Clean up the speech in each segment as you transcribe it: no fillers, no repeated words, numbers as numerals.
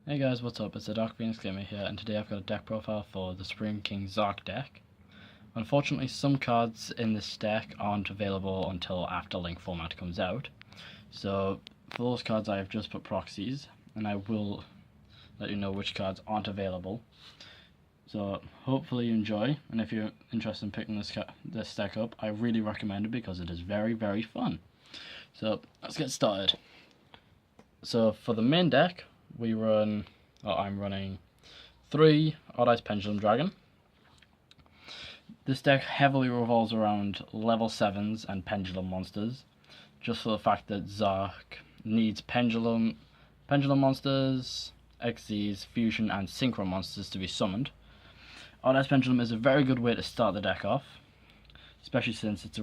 Hey guys, what's up? It's the Dark Phoenix Gamer here, and today I've got a deck profile for the Supreme King Zark deck. Unfortunately, some cards in this deck aren't available until after Link format comes out. So, for those cards I have just put proxies, and I will let you know which cards aren't available. So, hopefully you enjoy, and if you're interested in picking this deck up, I really recommend it because it is very, very fun. So, let's get started. So, for the main deck, I'm running 3 Odd Eyes Pendulum Dragon. This deck heavily revolves around level 7s and pendulum monsters, just for the fact that Zark needs pendulum monsters, Xyz, fusion and synchro monsters to be summoned. Odd Eyes Pendulum is a very good way to start the deck off, especially since it's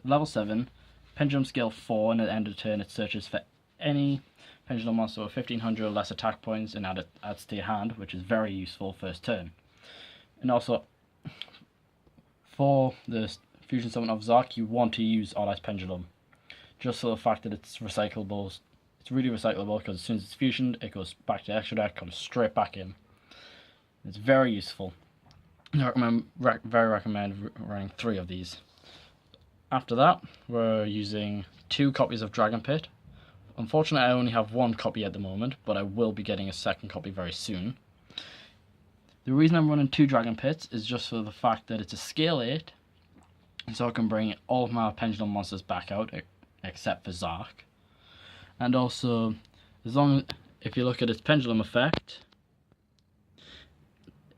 level 7, pendulum scale 4, and at the end of the turn it searches for any pendulum monster with 1500 or less attack points and adds to your hand, which is very useful first turn. And also, for the fusion summon of Zark, you want to use Odd Eyes Pendulum, just for the fact that it's recyclable. It's really recyclable because as soon as it's fusioned, it goes back to the extra deck, comes straight back in. It's very useful. I very recommend running 3 of these. After that, we're using 2 copies of Dragon Pit. Unfortunately, I only have 1 copy at the moment, but I will be getting a second copy very soon. The reason I'm running 2 Dragon Pits is just for the fact that it's a scale 8, so I can bring all of my pendulum monsters back out, except for Zark. And also, if you look at its pendulum effect,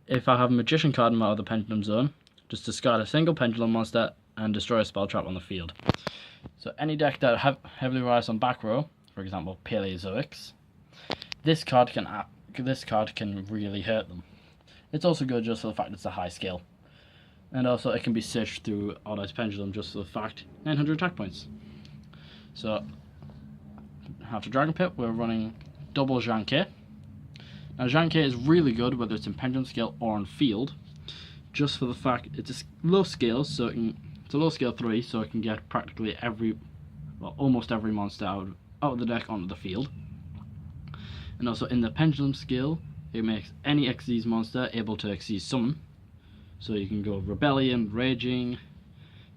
if I have a Magician card in my other pendulum zone, just discard a single pendulum monster and destroy a spell trap on the field. So any deck that heavily relies on back row, for example Paleozoics, this card can really hurt them. It's also good just for the fact it's a high skill, and also it can be searched through Odd Eyes Pendulum just for the fact 900 attack points. So after Dragon Pit, we're running double Zhanke. Now Zhanke is really good whether it's in pendulum scale or on field, just for the fact it's a low scale, so it's a low scale 3, so it can get practically almost every monster out of the deck onto the field. And also in the pendulum scale, it makes any Xyz monster able to Xyz summon. So you can go Rebellion, Raging,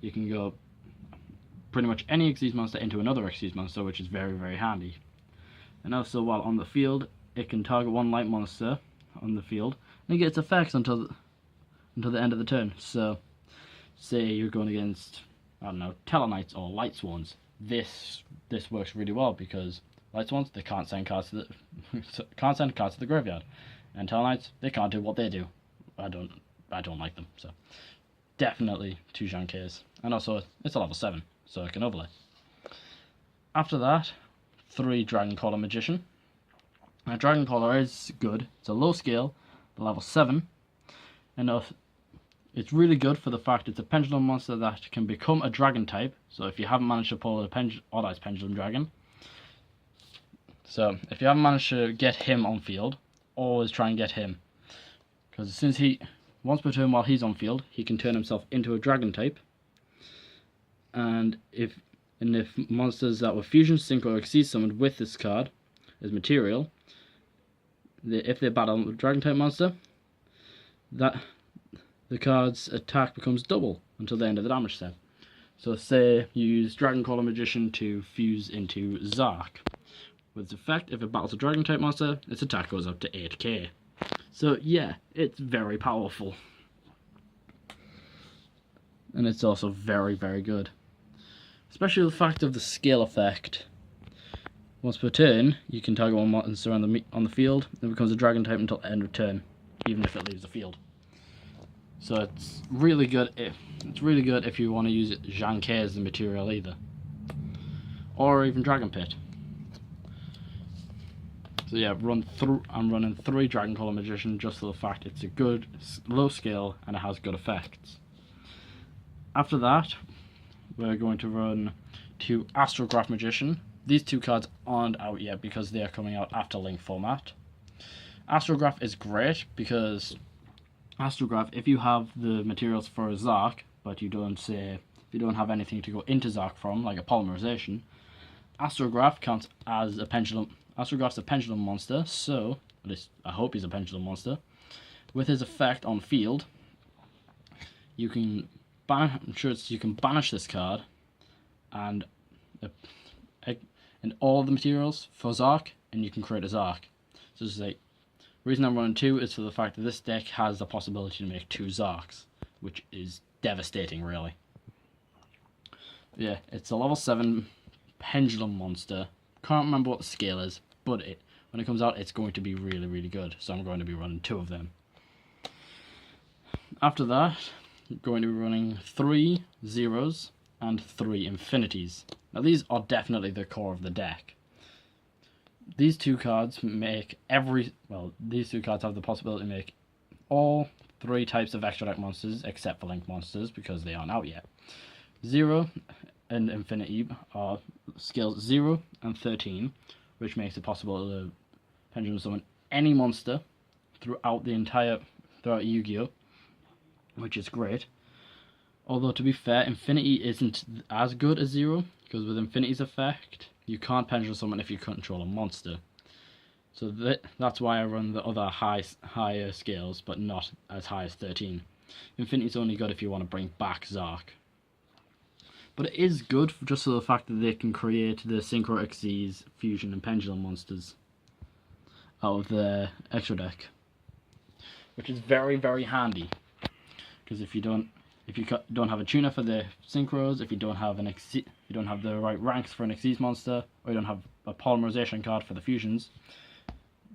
you can go pretty much any Xyz monster into another Xyz monster, which is very, very handy. And also while on the field, it can target 1 light monster on the field, and it gets effects until the end of the turn. So say you're going against, I don't know, Tellarknights or Light Swans. This works really well because Light Swans, they can't send cards to the graveyard, and Tellarknights, they can't do what they do. I don't like them, so definitely 2 Zhankes. And also it's a level 7, so it can overlay. After that, 3 Dragoncaller Magician. Now Dragoncaller is good. It's a low scale, level 7, and it's really good for the fact it's a pendulum monster that can become a dragon type. So if you haven't managed to pull Odd Eyes Pendulum Dragon, so if you haven't managed to get him on field, always try and get him, because as soon as once per turn while he's on field, he can turn himself into a dragon type. And if monsters that were fusion, synchro, or Xyz summoned with this card as material, if they battle a dragon type monster, the card's attack becomes double until the end of the damage step. So say you use Dragoncaller Magician to fuse into Zark. With its effect, if it battles a dragon type monster, its attack goes up to 8k. So yeah, it's very powerful. And it's also very, very good. Especially the fact of the scale effect. Once per turn, you can target 1 monster on the field, and it becomes a dragon type until end of turn, even if it leaves the field. So it's really good if you want to use Zhanke as the material either, or even Dragon Pit. So yeah, I'm running 3 Dragoncaller Magician just for the fact it's a good low scale and it has good effects. After that, we're going to run 2 Astrograph Magician. These 2 cards aren't out yet because they are coming out after Link format. Astrograph is great because Astrograph, if you have the materials for a Zark, but if you don't have anything to go into Zark from, like a polymerization, Astrograph counts as a pendulum as regards to Pendulum Monster, so, at least I hope he's a Pendulum Monster, with his effect on field, you can banish this card and all the materials for Zark, and you can create a Zark. So just like, the reason I'm running 2 is for the fact that this deck has the possibility to make 2 Zarks, which is devastating, really. Yeah, it's a level 7 Pendulum Monster. Can't remember what the scale is, but when it comes out, it's going to be really, really good. So I'm going to be running 2 of them. After that, I'm going to be running 3 Zeros and 3 Infinities. Now these are definitely the core of the deck. These 2 cards make these 2 cards have the possibility to make all 3 types of extra deck monsters except for Link monsters because they aren't out yet. 0 and Infinity are skills 0 and 13, which makes it possible to Pendulum summon any monster throughout Yu-Gi-Oh!, which is great. Although, to be fair, Infinity isn't as good as 0, because with Infinity's effect, you can't Pendulum summon if you control a monster. So that's why I run the other higher scales, but not as high as 13. Infinity's only good if you want to bring back Zark. But it is good just for the fact that they can create the Synchro Xyz, Fusion, and Pendulum monsters out of the extra deck, which is very, very handy. Because if you don't have a tuner for the synchros, if you don't have the right ranks for an Xyz monster, or you don't have a polymerization card for the fusions,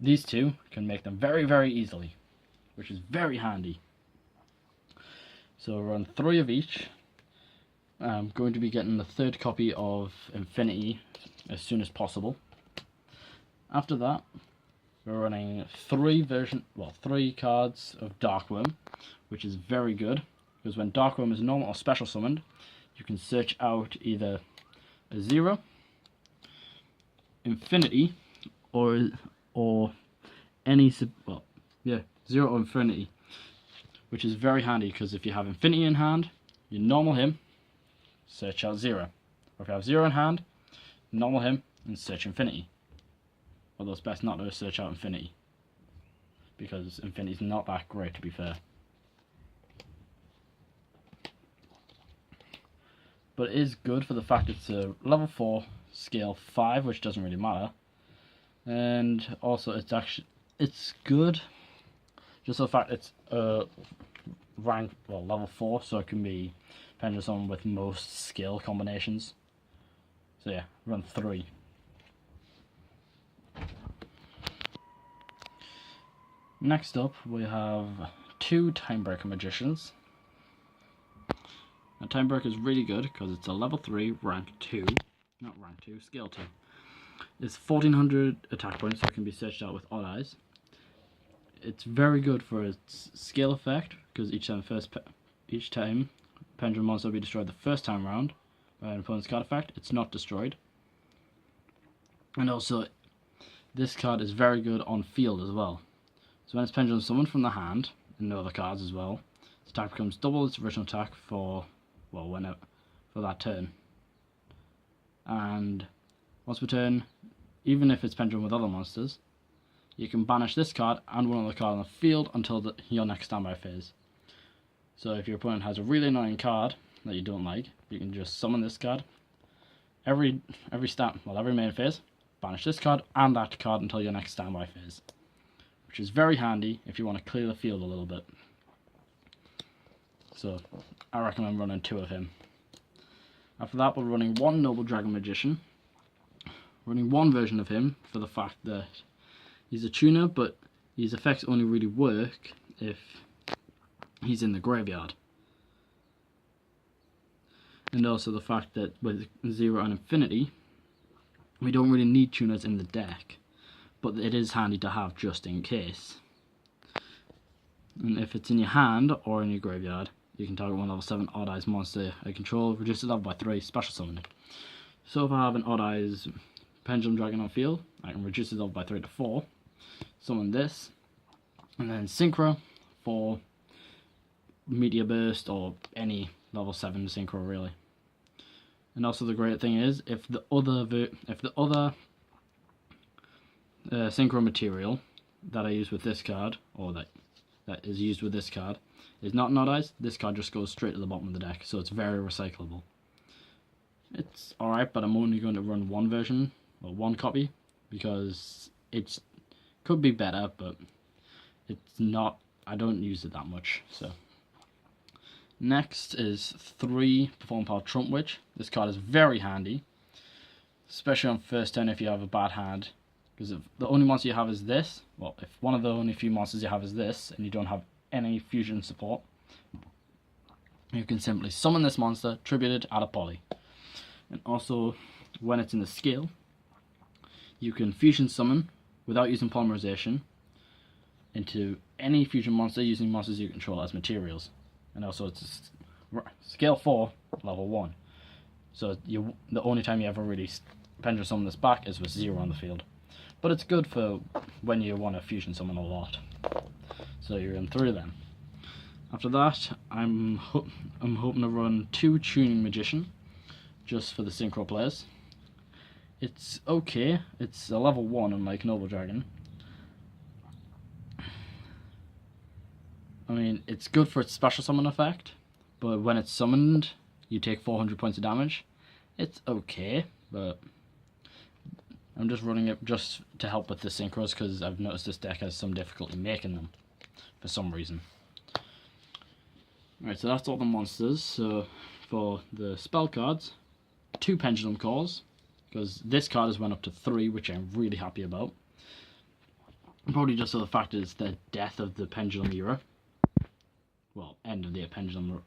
these 2 can make them very, very easily, which is very handy. So run 3 of each. I'm going to be getting the 3rd copy of Infinity as soon as possible. After that, we're running 3 cards of Darkworm, which is very good, because when Darkworm is normal or special summoned, you can search out either a 0, Infinity, or any 0 or Infinity, which is very handy because if you have Infinity in hand, you normal him, search out 0, or if you have 0 in hand, normal him and search Infinity. Although it's best not to search out Infinity, because Infinity's not that great, to be fair. But it is good for the fact it's a level 4 scale 5, which doesn't really matter. And also it's good just the fact it's level 4, so it can be Pendulum summon with most skill combinations. So yeah, run 3. Next up, we have 2 Timebreaker Magicians. Now, Timebreaker is really good because it's a level 3, scale 2. It's 1400 attack points, so it can be searched out with Odd Eyes. It's very good for its scale effect because each time Pendulum monster will be destroyed the first time round by an opponent's card effect, it's not destroyed. And also, this card is very good on field as well. So when it's Pendulum summoned from the hand, and no other cards as well, its attack becomes double its original attack for that turn. And once per turn, even if it's Pendulum with other monsters, you can banish this card and one other card on the field until your next standby phase. So if your opponent has a really annoying card that you don't like, you can just summon this card. Every main phase, banish this card and that card until your next standby phase, which is very handy if you want to clear the field a little bit. So I recommend running 2 of him. After that, we're running 1 Noble Dragon Magician. Running 1 version of him for the fact that he's a tuner, but his effects only really work if he's in the graveyard. And also the fact that with 0 and Infinity, we don't really need tuners in the deck, but it is handy to have just in case. And if it's in your hand or in your graveyard, you can target 1 level 7 Odd Eyes monster I control, reduce the level by 3, special summon it. So if I have an Odd Eyes Pendulum Dragon on field, I can reduce the level by 3 to 4, summon this, and then Synchro for Meteor Burst or any level 7 Synchro really. And also the great thing is, if the other synchro material that I use with this card, or that is used with this card, is not nodized. This card just goes straight to the bottom of the deck, so it's very recyclable. It's alright, but I'm only going to run one version, or one copy, because it could be better, but it's not, I don't use it that much. So next is 3 Perform Power Trump Witch. This card is very handy, especially on first turn if you have a bad hand, because if the only monster you have is this, well, if one of the only few monsters you have is this, and you don't have any fusion support, you can simply summon this monster, tribute it, add a poly. And also, when it's in the skill, you can fusion summon without using polymerization into any fusion monster using monsters you control as materials. And also it's scale 4, level 1. So the only time you ever really pendulum summon this back is with 0 on the field. But it's good for when you want to fusion summon a lot. So you're in 3 of them. After that, I'm hoping to run 2 Tuning Magician, just for the synchro players. It's okay. It's a level 1 unlike Noble Dragon. I mean, it's good for its special summon effect, but when it's summoned, you take 400 points of damage. It's okay, but I'm just running it just to help with the synchros, because I've noticed this deck has some difficulty making them for some reason. Alright, so that's all the monsters. So for the spell cards, 2 Pendulum Cores, because this card has went up to 3, which I'm really happy about. Probably just so the fact is the death of the Pendulum era. Well, end of the Pendulum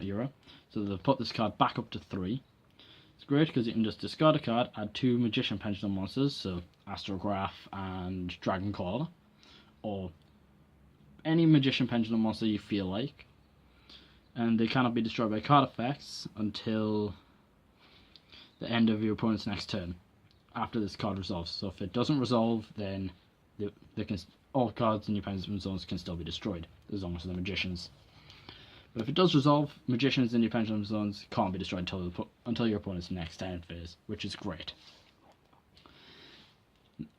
era. So they've put this card back up to 3. It's great because you can just discard a card, add 2 Magician Pendulum monsters, so Astrograph and Dragon Caller, or any Magician Pendulum monster you feel like, and they cannot be destroyed by card effects until the end of your opponent's next turn, after this card resolves. So if it doesn't resolve, then all cards in your Pendulum Zones can still be destroyed, as long as they're Magicians. But if it does resolve, Magicians in your Pendulum Zones can't be destroyed until your opponent's next end phase, which is great.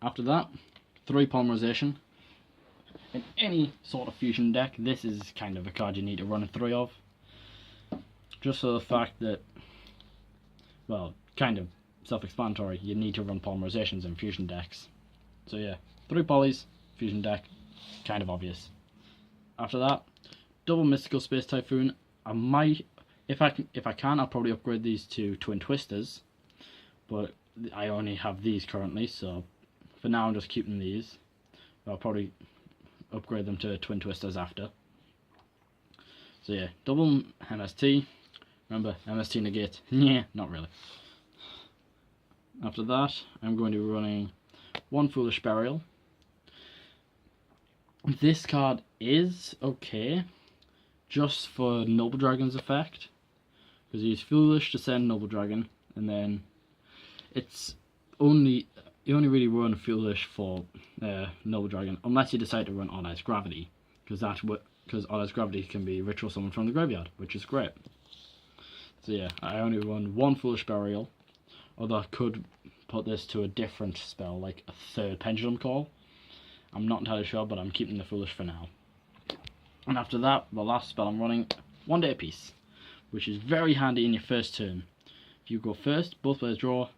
After that, 3 Polymerization. In any sort of fusion deck, this is kind of a card you need to run a 3 of. Just for the fact that, well, kind of self-explanatory, you need to run polymerizations in fusion decks. So yeah, 3 polys, fusion deck, kind of obvious. After that, double Mystical Space Typhoon. I might, if I can, I'll probably upgrade these to Twin Twisters, but I only have these currently, so for now I'm just keeping these. I'll probably upgrade them to Twin Twisters after. So yeah, double MST. Remember, MST negate. Yeah, not really. After that, I'm going to be running 1 Foolish Burial. This card is okay, just for Noble Dragon's effect, because you use Foolish to send Noble Dragon, and then it's you only really run Foolish for Noble Dragon unless you decide to run Odd Eyes Gravity, because Odd Eyes Gravity can be ritual summoned from the graveyard, which is great. So yeah, I only run 1 Foolish Burial, although I could put this to a different spell, like a 3rd Pendulum Call. I'm not entirely sure, but I'm keeping the Foolish for now. And after that, the last spell I'm running, 1 Day Peace, which is very handy in your first turn. If you go first, both players draw,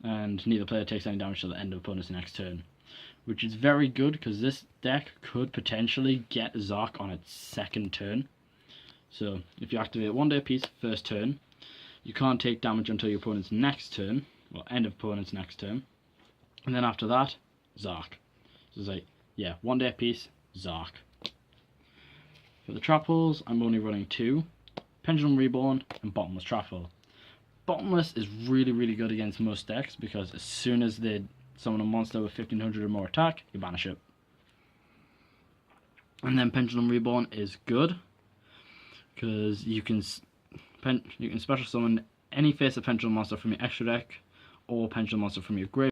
and neither player takes any damage till the end of the opponent's next turn, which is very good because this deck could potentially get Zark on its 2nd turn. So if you activate 1 Day Peace first turn, you can't take damage until your opponent's next turn, well, end of opponent's next turn, and then after that, Zark. So it's like, yeah, 1 Day Peace, Zark. For the trap holes, I'm only running 2, Pendulum Reborn and Bottomless Trap Hole. Bottomless is really, really good against most decks, because as soon as they summon a monster with 1500 or more attack, you banish it. And then Pendulum Reborn is good, because you can special summon any face of Pendulum monster from your extra deck, or Pendulum monster from your graveyard.